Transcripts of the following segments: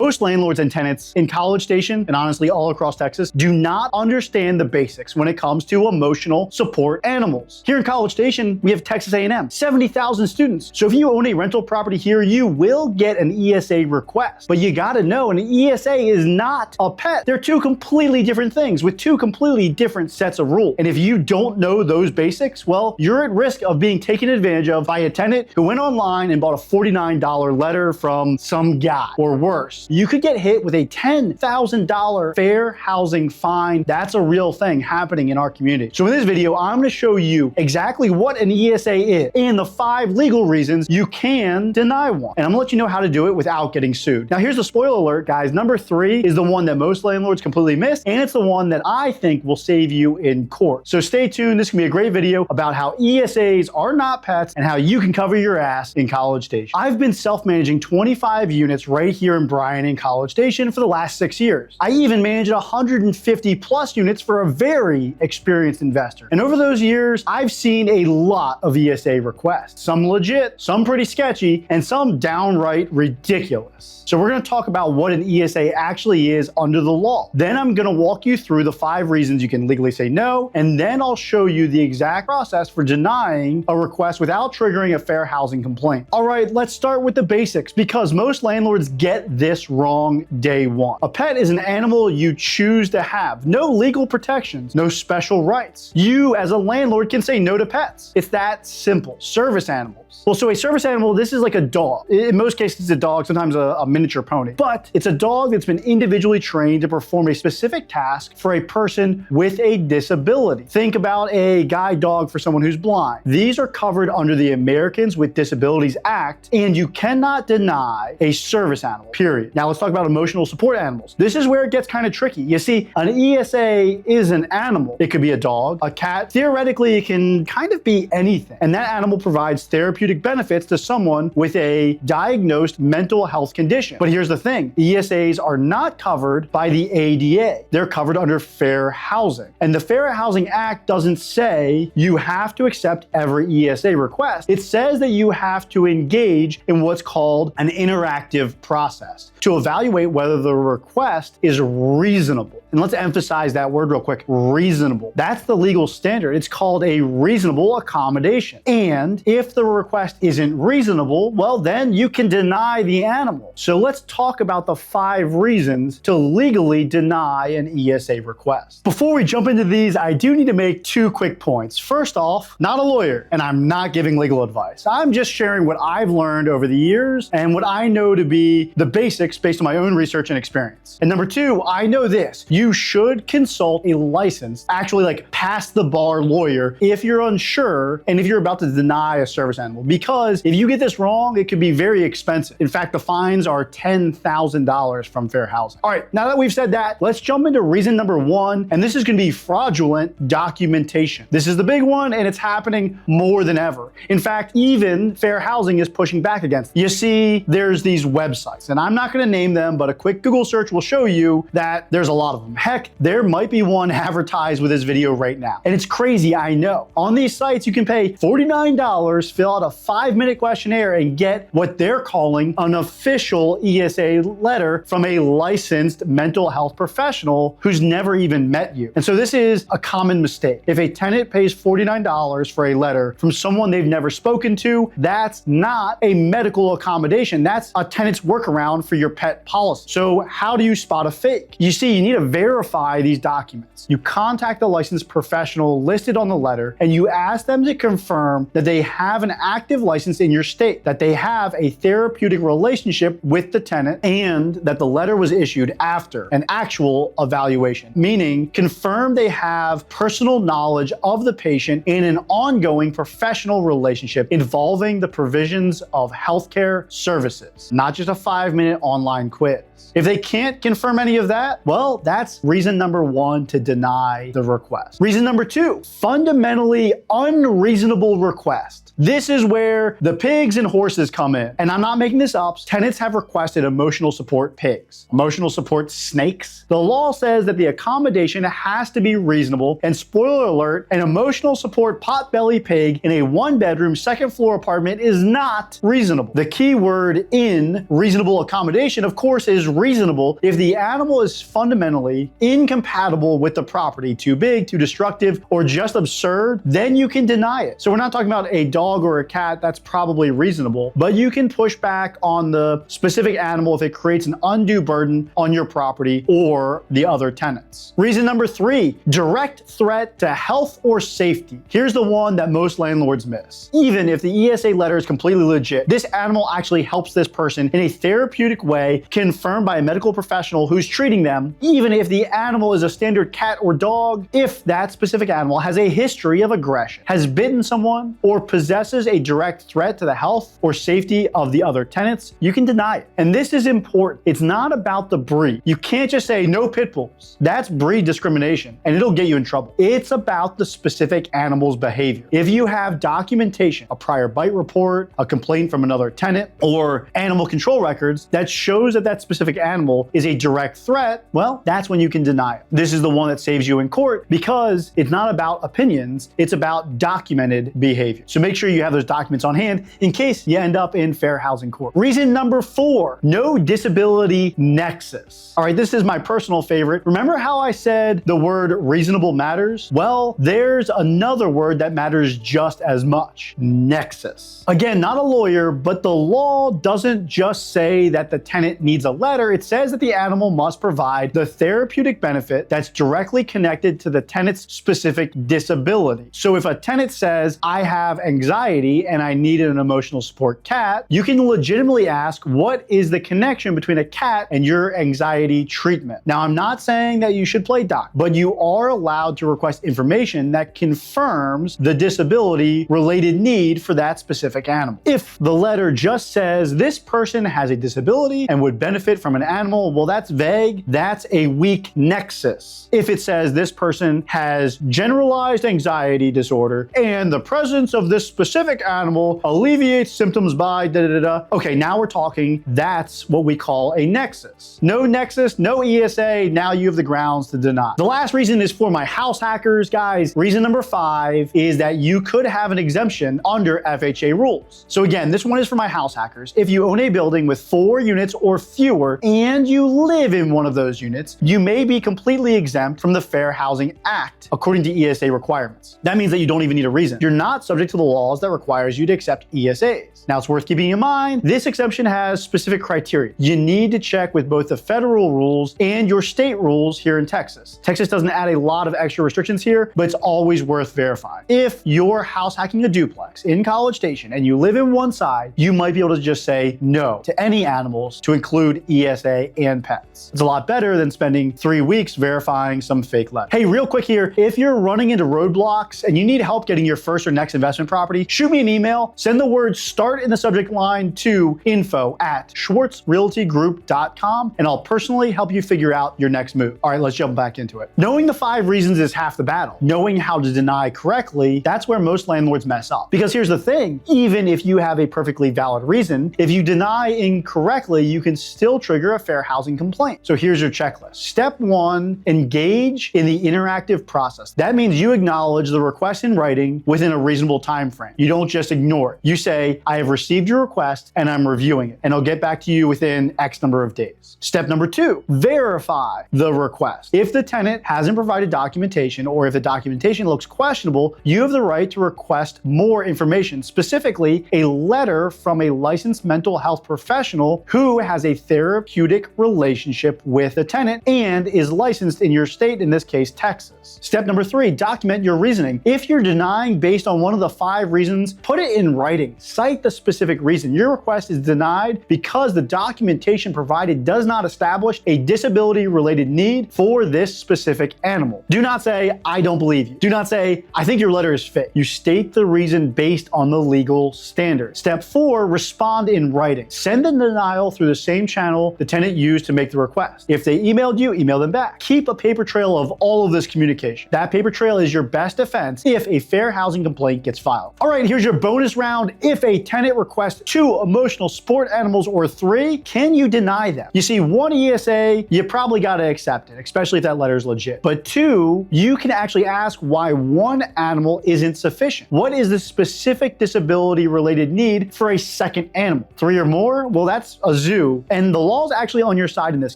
Most landlords and tenants in College Station, and honestly all across Texas, do not understand the basics when it comes to emotional support animals. Here in College Station, we have Texas A&M, 70,000 students. So if you own a rental property here, you will get an ESA request. But you gotta know, an ESA is not a pet. They're two completely different things with two completely different sets of rules. And if you don't know those basics, well, you're at risk of being taken advantage of by a tenant who went online and bought a $49 letter from some guy, or worse. You could get hit with a $10,000 fair housing fine. That's a real thing happening in our community. So in this video, I'm going to show you exactly what an ESA is and the 5 legal reasons you can deny one. And I'm going to let you know how to do it without getting sued. Now here's the spoiler alert, guys. Number 3 is the one that most landlords completely miss, and it's the one that I think will save you in court. So stay tuned. This can be a great video about how ESAs are not pets and how you can cover your ass in College Station. I've been self-managing 25 units right here in Bryan and College Station for the last 6 years. I even managed 150 plus units for a very experienced investor. And over those years, I've seen a lot of ESA requests. Some legit, some pretty sketchy, and some downright ridiculous. So we're going to talk about what an ESA actually is under the law. Then I'm going to walk you through the 5 reasons you can legally say no, and then I'll show you the exact process for denying a request without triggering a fair housing complaint. All right, let's start with the basics, because most landlords get this wrong day one. A pet is an animal you choose to have. No legal protections, no special rights. You as a landlord can say no to pets. It's that simple. Service animals. Well, so a service animal, this is like a dog. In most cases, it's a dog, sometimes a miniature pony. But it's a dog that's been individually trained to perform a specific task for a person with a disability. Think about a guide dog for someone who's blind. These are covered under the Americans with Disabilities Act, and you cannot deny a service animal, period. Now let's talk about emotional support animals. This is where it gets kind of tricky. You see, an ESA is an animal. It could be a dog, a cat. Theoretically, it can kind of be anything. And that animal provides therapeutic benefits to someone with a diagnosed mental health condition. But here's the thing, ESAs are not covered by the ADA. They're covered under fair housing. And the Fair Housing Act doesn't say you have to accept every ESA request. It says that you have to engage in what's called an interactive process to evaluate whether the request is reasonable. And let's emphasize that word real quick, reasonable. That's the legal standard. It's called a reasonable accommodation. And if the request isn't reasonable, well, then you can deny the animal. So let's talk about the 5 reasons to legally deny an ESA request. Before we jump into these, I do need to make 2 quick points. First off, not a lawyer, and I'm not giving legal advice. I'm just sharing what I've learned over the years and what I know to be the basics based on my own research and experience. And number 2, I know this. You should consult a licensed, actually like pass the bar lawyer if you're unsure and if you're about to deny a service animal. Because if you get this wrong, it could be very expensive. In fact, the fines are $10,000 from fair housing. All right, now that we've said that, let's jump into reason number 1, and this is going to be fraudulent documentation. This is the big one, and it's happening more than ever. In fact, even fair housing is pushing back against it. You see, there's these websites, and I'm not going to name them, but a quick Google search will show you that there's a lot of them. Heck, there might be one advertised with this video right now. And it's crazy, I know. On these sites, you can pay $49, fill out a 5-minute questionnaire, and get what they're calling an official ESA letter from a licensed mental health professional who's never even met you. And so this is a common mistake. If a tenant pays $49 for a letter from someone they've never spoken to, that's not a medical accommodation. That's a tenant's workaround for your pet policy. So how do you spot a fake? You see, you need to verify these documents. You contact the licensed professional listed on the letter, and you ask them to confirm that they have an active license in your state, that they have a therapeutic relationship with the tenant, and that the letter was issued after an actual evaluation, meaning confirm they have personal knowledge of the patient in an ongoing professional relationship involving the provisions of healthcare services, not just a 5-minute online quiz. If they can't confirm any of that, well, that's reason number 1 to deny the request. Reason number 2, fundamentally unreasonable request. This is where the pigs and horses come in. And I'm not making this up. Tenants have requested emotional support pigs, emotional support snakes. The law says that the accommodation has to be reasonable, and spoiler alert, an emotional support potbelly pig in a 1-bedroom, 2nd floor apartment is not reasonable. The key word in reasonable accommodation accommodation, of course, is reasonable if the animal is fundamentally incompatible with the property, too big, too destructive, or just absurd, then you can deny it. So we're not talking about a dog or a cat, that's probably reasonable, but you can push back on the specific animal if it creates an undue burden on your property or the other tenants. Reason number 3, direct threat to health or safety. Here's the one that most landlords miss. Even if the ESA letter is completely legit, this animal actually helps this person in a therapeutic way confirmed by a medical professional who's treating them. Even if the animal is a standard cat or dog, if that specific animal has a history of aggression, has bitten someone, or possesses a direct threat to the health or safety of the other tenants, you can deny it. And this is important. It's not about the breed. You can't just say no pit bulls. That's breed discrimination, and it'll get you in trouble. It's about the specific animal's behavior. If you have documentation, a prior bite report, a complaint from another tenant, or animal control records that shows that that specific animal is a direct threat, well, that's when you can deny it. This is the one that saves you in court because it's not about opinions, it's about documented behavior. So make sure you have those documents on hand in case you end up in fair housing court. Reason number 4, no disability nexus. All right, this is my personal favorite. Remember how I said the word reasonable matters? Well, there's another word that matters just as much: nexus. Again, not a lawyer, but the law doesn't just say that the tenant needs a letter. It says that the animal must provide the therapeutic benefit that's directly connected to the tenant's specific disability. So if a tenant says, I have anxiety and I need an emotional support cat, you can legitimately ask, what is the connection between a cat and your anxiety treatment? Now, I'm not saying that you should play doc, but you are allowed to request information that confirms the disability related need for that specific animal. If the letter just says this person has a disability and would benefit from an animal, well, that's vague. That's a weak nexus. If it says this person has generalized anxiety disorder and the presence of this specific animal alleviates symptoms by da-da-da-da, okay, now we're talking. That's what we call a nexus. No nexus, no ESA, now you have the grounds to deny. The last reason is for my house hackers, guys. Reason number 5 is that you could have an exemption under FHA rules. So again, this one is for my house hackers. If you own a building with 4 units or fewer and you live in one of those units, you may be completely exempt from the Fair Housing Act, according to ESA requirements. That means that you don't even need a reason. You're not subject to the laws that requires you to accept ESAs. Now, it's worth keeping in mind, this exemption has specific criteria. You need to check with both the federal rules and your state rules here in Texas. Texas doesn't add a lot of extra restrictions here, but it's always worth verifying. If you're house hacking a duplex in College Station and you live in one side, you might be able to just say no to any animals to include ESA and pets. It's a lot better than spending 3 weeks verifying some fake letter. Hey, real quick here, if you're running into roadblocks and you need help getting your first or next investment property, shoot me an email, send the word START in the subject line to info@schwartzrealtygroup.com, and I'll personally help you figure out your next move. All right, let's jump back into it. Knowing the 5 reasons is half the battle. Knowing how to deny correctly, that's where most landlords mess up. Because here's the thing, even if you have a perfectly valid reason, if you deny incorrectly, you can still trigger a fair housing complaint. So here's your checklist. Step 1, engage in the interactive process. That means you acknowledge the request in writing within a reasonable time frame. You don't just ignore it. You say, I have received your request and I'm reviewing it, and I'll get back to you within X number of days. Step number 2, verify the request. If the tenant hasn't provided documentation or if the documentation looks questionable, you have the right to request more information, specifically a letter from a licensed mental health professional who has a therapeutic relationship with the tenant and is licensed in your state, in this case, Texas. Step number 3, document your reasoning. If you're denying based on one of the 5 reasons, put it in writing. Cite the specific reason. Your request is denied because the documentation provided does not establish a disability-related need for this specific animal. Do not say, I don't believe you. Do not say, I think your letter is fake. You state the reason based on the legal standard. Step 4, respond in writing. Send the denial through the same channel the tenant used to make the request. If they emailed you, email them back. Keep a paper trail of all of this communication. That paper trail is your best defense if a fair housing complaint gets filed. All right, here's your bonus round. If a tenant requests 2 emotional support animals or 3, can you deny them? You see, 1 ESA, you probably got to accept it, especially if that letter is legit. But 2, you can actually ask why 1 animal isn't sufficient. What is the specific disability related need for a second animal? 3 or more? Well, that's a zoo. do. And the law's actually on your side in this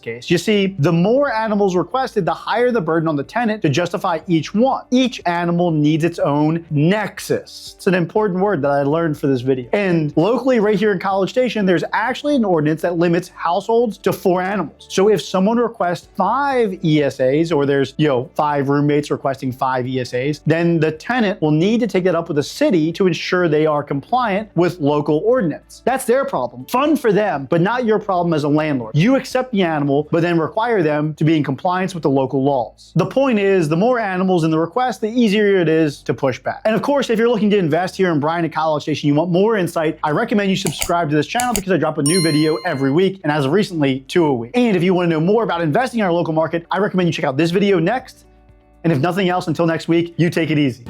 case. You see, the more animals requested, the higher the burden on the tenant to justify each one. Each animal needs its own nexus. It's an important word that I learned for this video. And locally, right here in College Station, there's actually an ordinance that limits households to 4 animals. So if someone requests 5 ESAs, or there's, 5 roommates requesting 5 ESAs, then the tenant will need to take that up with the city to ensure they are compliant with local ordinance. That's their problem. Fun for them, but not your problem as a landlord. You accept the animal, but then require them to be in compliance with the local laws. The point is, the more animals in the request, the easier it is to push back. And of course, if you're looking to invest here in Bryan and College Station, you want more insight, I recommend you subscribe to this channel because I drop a new video every week, and as of recently, 2 a week. And if you want to know more about investing in our local market, I recommend you check out this video next. And if nothing else, until next week, you take it easy.